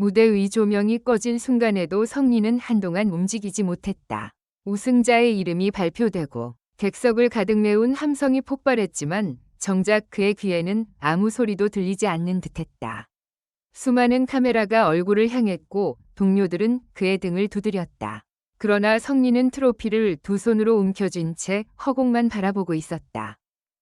무대 위 조명이 꺼진 순간에도 성리는 한동안 움직이지 못했다. 우승자의 이름이 발표되고 객석을 가득 메운 함성이 폭발했지만 정작 그의 귀에는 아무 소리도 들리지 않는 듯했다. 수많은 카메라가 얼굴을 향했고 동료들은 그의 등을 두드렸다. 그러나 성리는 트로피를 두 손으로 움켜쥔 채 허공만 바라보고 있었다.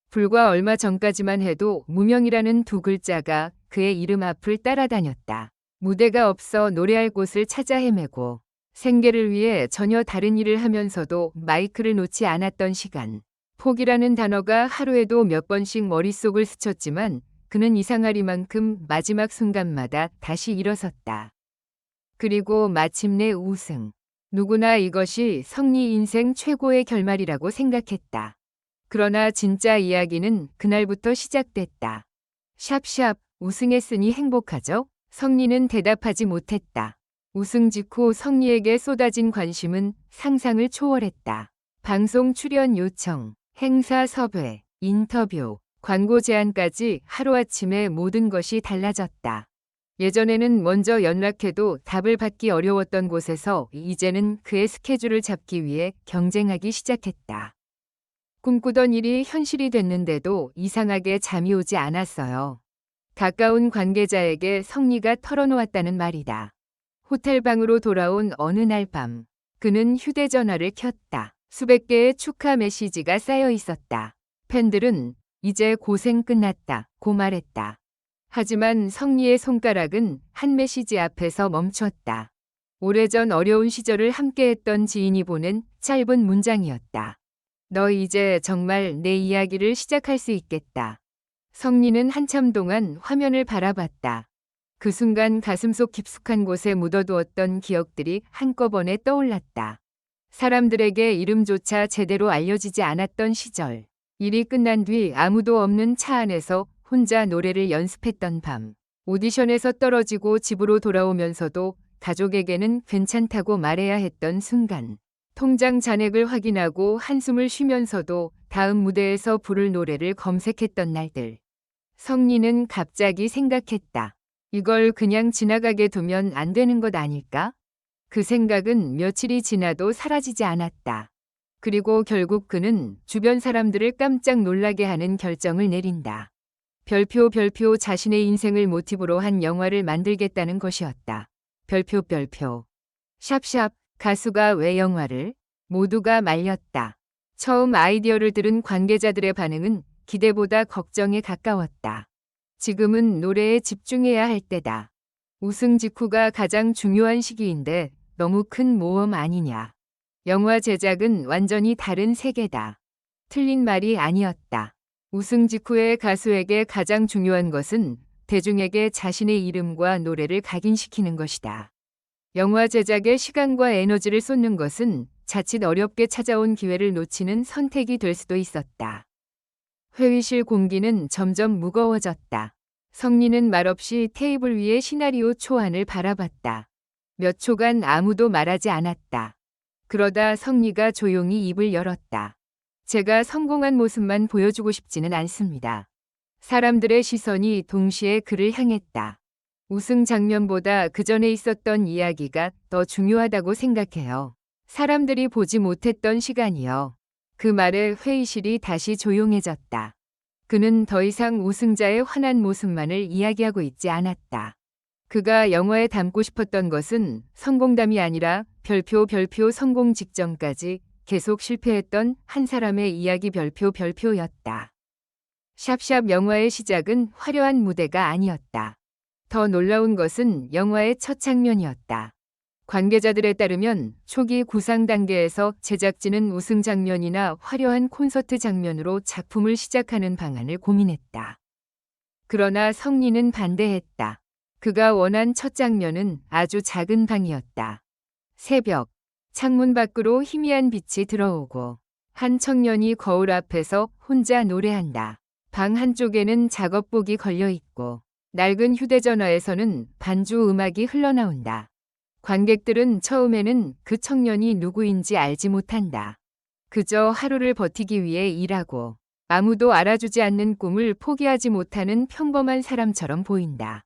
불과 얼마 전까지만 해도 무명이라는 두 글자가 그의 이름 앞을 따라다녔다. 무대가 없어 노래할 곳을 찾아 헤매고 생계를 위해 전혀 다른 일을 하면서도 마이크를 놓지 않았던 시간. 포기라는 단어가 하루에도 몇 번씩 머릿속을 스쳤지만 그는 이상하리만큼 마지막 순간마다 다시 일어섰다. 그리고 마침내 우승. 누구나 이것이 성리 인생 최고의 결말이라고 생각했다. 그러나 진짜 이야기는 그날부터 시작됐다. 샵샵, 우승했으니 행복하죠? 성리는 대답하지 못했다. 우승 직후 성리에게 쏟아진 관심은 상상을 초월했다. 방송 출연 요청, 행사 섭외, 인터뷰, 광고 제안까지 하루아침에 모든 것이 달라졌다. 예전에는 먼저 연락해도 답을 받기 어려웠던 곳에서 이제는 그의 스케줄을 잡기 위해 경쟁하기 시작했다. 꿈꾸던 일이 현실이 됐는데도 이상하게 잠이 오지 않았어요. 가까운 관계자에게 성리가 털어놓았다는 말이다. 호텔 방으로 돌아온 어느 날 밤, 그는 휴대전화를 켰다. 수백 개의 축하 메시지가 쌓여 있었다. 팬들은 이제 고생 끝났다 고 말했다. 하지만 성리의 손가락은 한 메시지 앞에서 멈췄다. 오래전 어려운 시절을 함께했던 지인이 보낸 짧은 문장이었다. 너 이제 정말 내 이야기를 시작할 수 있겠다. 성리는 한참 동안 화면을 바라봤다. 그 순간 가슴속 깊숙한 곳에 묻어두었던 기억들이 한꺼번에 떠올랐다. 사람들에게 이름조차 제대로 알려지지 않았던 시절. 일이 끝난 뒤 아무도 없는 차 안에서 혼자 노래를 연습했던 밤. 오디션에서 떨어지고 집으로 돌아오면서도 가족에게는 괜찮다고 말해야 했던 순간. 통장 잔액을 확인하고 한숨을 쉬면서도 다음 무대에서 부를 노래를 검색했던 날들. 성리는 갑자기 생각했다. 이걸 그냥 지나가게 두면 안 되는 것 아닐까? 그 생각은 며칠이 지나도 사라지지 않았다. 그리고 결국 그는 주변 사람들을 깜짝 놀라게 하는 결정을 내린다. 별표 자신의 인생을 모티브로 한 영화를 만들겠다는 것이었다. 별표. 샵샵, 가수가 왜 영화를? 모두가 말렸다. 처음 아이디어를 들은 관계자들의 반응은 기대보다 걱정에 가까웠다. 지금은 노래에 집중해야 할 때다. 우승 직후가 가장 중요한 시기인데 너무 큰 모험 아니냐. 영화 제작은 완전히 다른 세계다. 틀린 말이 아니었다. 우승 직후의 가수에게 가장 중요한 것은 대중에게 자신의 이름과 노래를 각인시키는 것이다. 영화 제작에 시간과 에너지를 쏟는 것은 자칫 어렵게 찾아온 기회를 놓치는 선택이 될 수도 있었다. 회의실 공기는 점점 무거워졌다. 성리는 말없이 테이블 위의 시나리오 초안을 바라봤다. 몇 초간 아무도 말하지 않았다. 그러다 성리가 조용히 입을 열었다. 제가 성공한 모습만 보여주고 싶지는 않습니다. 사람들의 시선이 동시에 그를 향했다. 우승 장면보다 그 전에 있었던 이야기가 더 중요하다고 생각해요. 사람들이 보지 못했던 시간이요. 그 말에 회의실이 다시 조용해졌다. 그는 더 이상 우승자의 환한 모습만을 이야기하고 있지 않았다. 그가 영화에 담고 싶었던 것은 성공담이 아니라 별표 성공 직전까지 계속 실패했던 한 사람의 이야기 별표였다. 샵샵 영화의 시작은 화려한 무대가 아니었다. 더 놀라운 것은 영화의 첫 장면이었다. 관계자들에 따르면 초기 구상 단계에서 제작진은 우승 장면이나 화려한 콘서트 장면으로 작품을 시작하는 방안을 고민했다. 그러나 성리는 반대했다. 그가 원한 첫 장면은 아주 작은 방이었다. 새벽, 창문 밖으로 희미한 빛이 들어오고 한 청년이 거울 앞에서 혼자 노래한다. 방 한쪽에는 작업복이 걸려 있고 낡은 휴대전화에서는 반주 음악이 흘러나온다. 관객들은 처음에는 그 청년이 누구인지 알지 못한다. 그저 하루를 버티기 위해 일하고 아무도 알아주지 않는 꿈을 포기하지 못하는 평범한 사람처럼 보인다.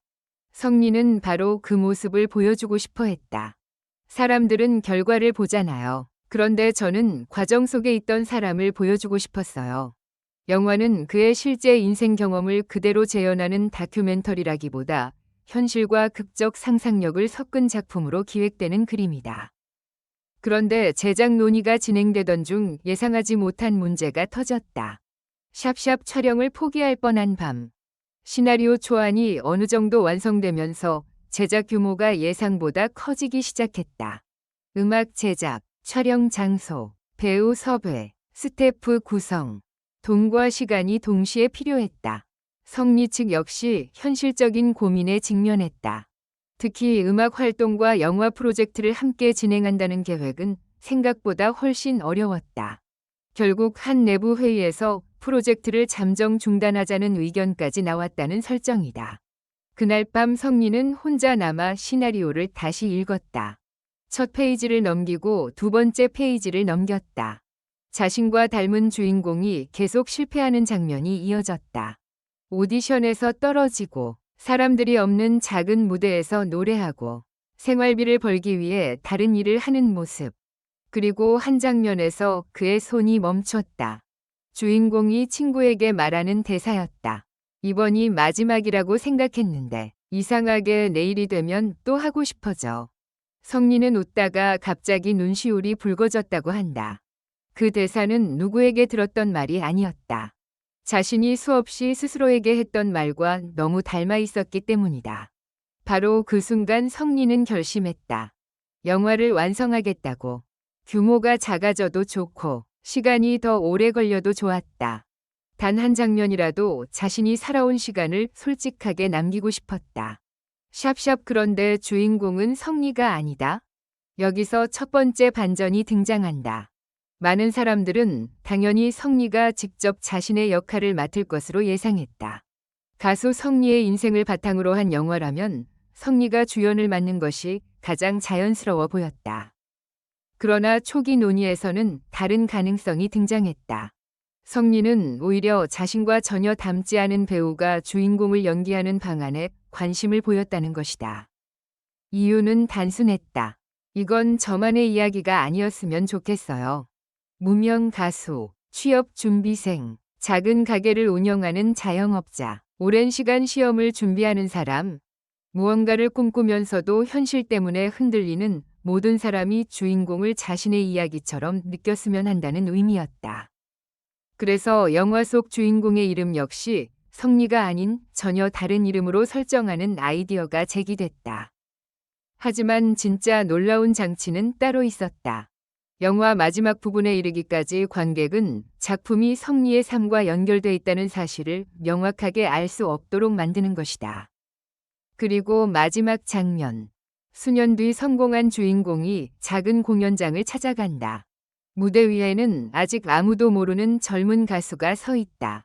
성리는 바로 그 모습을 보여주고 싶어 했다. 사람들은 결과를 보잖아요. 그런데 저는 과정 속에 있던 사람을 보여주고 싶었어요. 영화는 그의 실제 인생 경험을 그대로 재현하는 다큐멘터리라기보다 현실과 극적 상상력을 섞은 작품으로 기획되는 그림이다. 그런데 제작 논의가 진행되던 중 예상하지 못한 문제가 터졌다. 샵샵 촬영을 포기할 뻔한 밤. 시나리오 초안이 어느 정도 완성되면서 제작 규모가 예상보다 커지기 시작했다. 음악 제작, 촬영 장소, 배우 섭외, 스태프 구성, 돈과 시간이 동시에 필요했다. 성리 측 역시 현실적인 고민에 직면했다. 특히 음악 활동과 영화 프로젝트를 함께 진행한다는 계획은 생각보다 훨씬 어려웠다. 결국 한 내부 회의에서 프로젝트를 잠정 중단하자는 의견까지 나왔다는 설정이다. 그날 밤 성리는 혼자 남아 시나리오를 다시 읽었다. 첫 페이지를 넘기고 두 번째 페이지를 넘겼다. 자신과 닮은 주인공이 계속 실패하는 장면이 이어졌다. 오디션에서 떨어지고 사람들이 없는 작은 무대에서 노래하고 생활비를 벌기 위해 다른 일을 하는 모습. 그리고 한 장면에서 그의 손이 멈췄다. 주인공이 친구에게 말하는 대사였다. 이번이 마지막이라고 생각했는데 이상하게 내일이 되면 또 하고 싶어져. 성리는 웃다가 갑자기 눈시울이 붉어졌다고 한다. 그 대사는 누구에게 들었던 말이 아니었다. 자신이 수없이 스스로에게 했던 말과 너무 닮아 있었기 때문이다. 바로 그 순간 성리는 결심했다. 영화를 완성하겠다고. 규모가 작아져도 좋고 시간이 더 오래 걸려도 좋았다. 단 한 장면이라도 자신이 살아온 시간을 솔직하게 남기고 싶었다. 샵샵 그런데 주인공은 성리가 아니다. 여기서 첫 번째 반전이 등장한다. 많은 사람들은 당연히 성리가 직접 자신의 역할을 맡을 것으로 예상했다. 가수 성리의 인생을 바탕으로 한 영화라면 성리가 주연을 맡는 것이 가장 자연스러워 보였다. 그러나 초기 논의에서는 다른 가능성이 등장했다. 성리는 오히려 자신과 전혀 닮지 않은 배우가 주인공을 연기하는 방안에 관심을 보였다는 것이다. 이유는 단순했다. 이건 저만의 이야기가 아니었으면 좋겠어요. 무명 가수, 취업 준비생, 작은 가게를 운영하는 자영업자, 오랜 시간 시험을 준비하는 사람, 무언가를 꿈꾸면서도 현실 때문에 흔들리는 모든 사람이 주인공을 자신의 이야기처럼 느꼈으면 한다는 의미였다. 그래서 영화 속 주인공의 이름 역시 성리가 아닌 전혀 다른 이름으로 설정하는 아이디어가 제기됐다. 하지만 진짜 놀라운 장치는 따로 있었다. 영화 마지막 부분에 이르기까지 관객은 작품이 성리의 삶과 연결돼 있다는 사실을 명확하게 알 수 없도록 만드는 것이다. 그리고 마지막 장면. 수년 뒤 성공한 주인공이 작은 공연장을 찾아간다. 무대 위에는 아직 아무도 모르는 젊은 가수가 서 있다.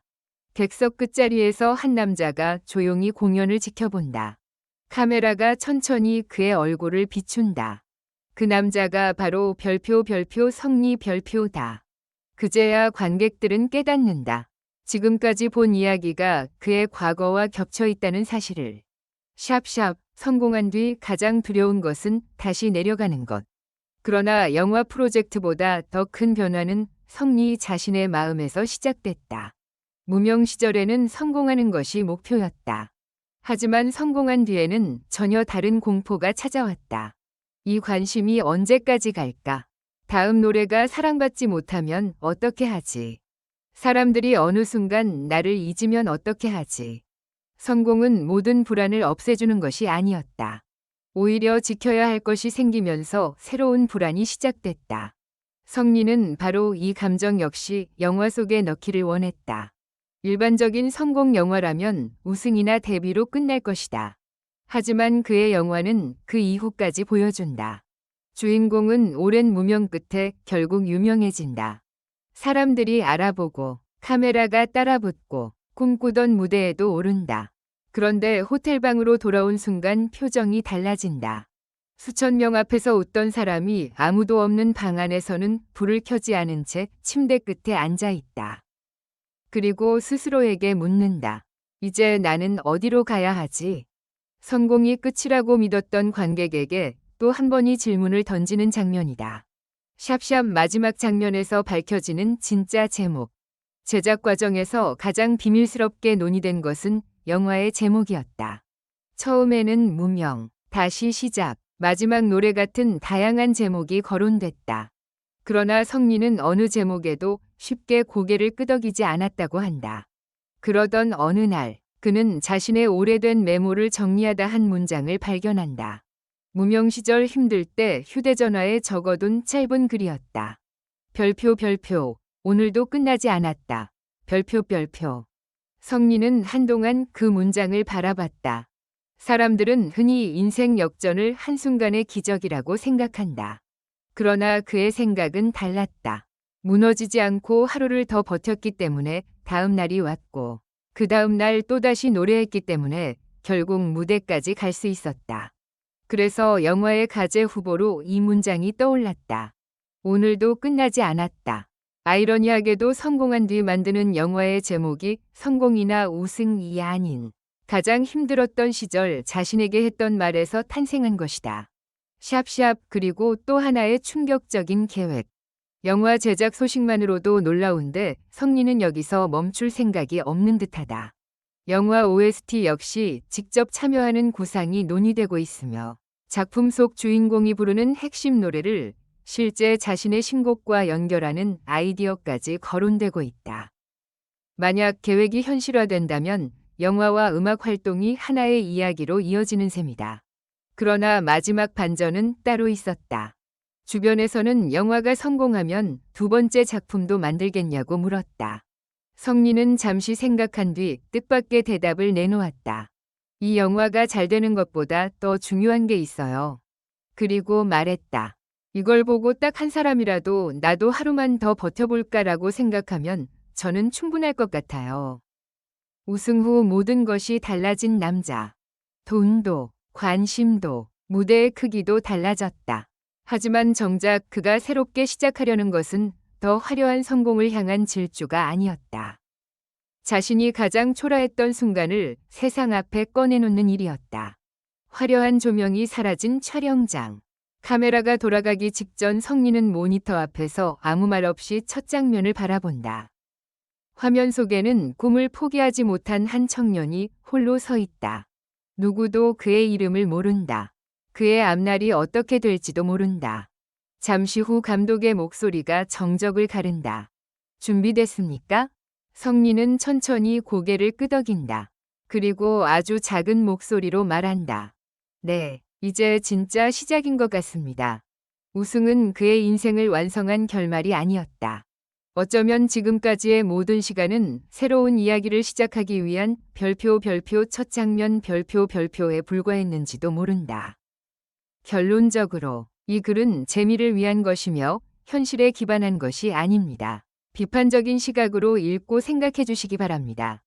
객석 끝자리에서 한 남자가 조용히 공연을 지켜본다. 카메라가 천천히 그의 얼굴을 비춘다. 그 남자가 바로 별표 성리 별표다. 그제야 관객들은 깨닫는다. 지금까지 본 이야기가 그의 과거와 겹쳐 있다는 사실을. 샵샵 성공한 뒤 가장 두려운 것은 다시 내려가는 것. 그러나 영화 프로젝트보다 더 큰 변화는 성리 자신의 마음에서 시작됐다. 무명 시절에는 성공하는 것이 목표였다. 하지만 성공한 뒤에는 전혀 다른 공포가 찾아왔다. 이 관심이 언제까지 갈까? 다음 노래가 사랑받지 못하면 어떻게 하지? 사람들이 어느 순간 나를 잊으면 어떻게 하지? 성공은 모든 불안을 없애주는 것이 아니었다. 오히려 지켜야 할 것이 생기면서 새로운 불안이 시작됐다. 성리는 바로 이 감정 역시 영화 속에 넣기를 원했다. 일반적인 성공 영화라면 우승이나 데뷔로 끝날 것이다. 하지만 그의 영화는 그 이후까지 보여준다. 주인공은 오랜 무명 끝에 결국 유명해진다. 사람들이 알아보고 카메라가 따라붙고 꿈꾸던 무대에도 오른다. 그런데 호텔방으로 돌아온 순간 표정이 달라진다. 수천 명 앞에서 웃던 사람이 아무도 없는 방 안에서는 불을 켜지 않은 채 침대 끝에 앉아 있다. 그리고 스스로에게 묻는다. 이제 나는 어디로 가야 하지? 성공이 끝이라고 믿었던 관객에게 또 한 번이 질문을 던지는 장면이다. 샵샵 마지막 장면에서 밝혀지는 진짜 제목. 제작 과정에서 가장 비밀스럽게 논의된 것은 영화의 제목이었다. 처음에는 무명, 다시 시작, 마지막 노래 같은 다양한 제목이 거론됐다. 그러나 성리는 어느 제목에도 쉽게 고개를 끄덕이지 않았다고 한다. 그러던 어느 날, 그는 자신의 오래된 메모를 정리하다 한 문장을 발견한다. 무명 시절 힘들 때 휴대전화에 적어둔 짧은 글이었다. 별표 별표, 오늘도 끝나지 않았다. 별표 별표. 성리는 한동안 그 문장을 바라봤다. 사람들은 흔히 인생 역전을 한순간의 기적이라고 생각한다. 그러나 그의 생각은 달랐다. 무너지지 않고 하루를 더 버텼기 때문에 다음 날이 왔고, 그 다음 날 또다시 노래했기 때문에 결국 무대까지 갈 수 있었다. 그래서 영화의 가제 후보로 이 문장이 떠올랐다. 오늘도 끝나지 않았다. 아이러니하게도 성공한 뒤 만드는 영화의 제목이 성공이나 우승이 아닌 가장 힘들었던 시절 자신에게 했던 말에서 탄생한 것이다. 샵샵. 그리고 또 하나의 충격적인 계획. 영화 제작 소식만으로도 놀라운데 성리는 여기서 멈출 생각이 없는 듯하다. 영화 OST 역시 직접 참여하는 구상이 논의되고 있으며 작품 속 주인공이 부르는 핵심 노래를 실제 자신의 신곡과 연결하는 아이디어까지 거론되고 있다. 만약 계획이 현실화된다면 영화와 음악 활동이 하나의 이야기로 이어지는 셈이다. 그러나 마지막 반전은 따로 있었다. 주변에서는 영화가 성공하면 두 번째 작품도 만들겠냐고 물었다. 성리는 잠시 생각한 뒤 뜻밖의 대답을 내놓았다. 이 영화가 잘 되는 것보다 더 중요한 게 있어요. 그리고 말했다. 이걸 보고 딱 한 사람이라도 나도 하루만 더 버텨볼까라고 생각하면 저는 충분할 것 같아요. 우승 후 모든 것이 달라진 남자. 돈도, 관심도, 무대의 크기도 달라졌다. 하지만 정작 그가 새롭게 시작하려는 것은 더 화려한 성공을 향한 질주가 아니었다. 자신이 가장 초라했던 순간을 세상 앞에 꺼내놓는 일이었다. 화려한 조명이 사라진 촬영장. 카메라가 돌아가기 직전 성리는 모니터 앞에서 아무 말 없이 첫 장면을 바라본다. 화면 속에는 꿈을 포기하지 못한 한 청년이 홀로 서 있다. 누구도 그의 이름을 모른다. 그의 앞날이 어떻게 될지도 모른다. 잠시 후 감독의 목소리가 정적을 가른다. 준비됐습니까? 성리는 천천히 고개를 끄덕인다. 그리고 아주 작은 목소리로 말한다. 네, 이제 진짜 시작인 것 같습니다. 우승은 그의 인생을 완성한 결말이 아니었다. 어쩌면 지금까지의 모든 시간은 새로운 이야기를 시작하기 위한 별표 별표 첫 장면 별표 별표에 불과했는지도 모른다. 결론적으로 이 글은 재미를 위한 것이며 현실에 기반한 것이 아닙니다. 비판적인 시각으로 읽고 생각해 주시기 바랍니다.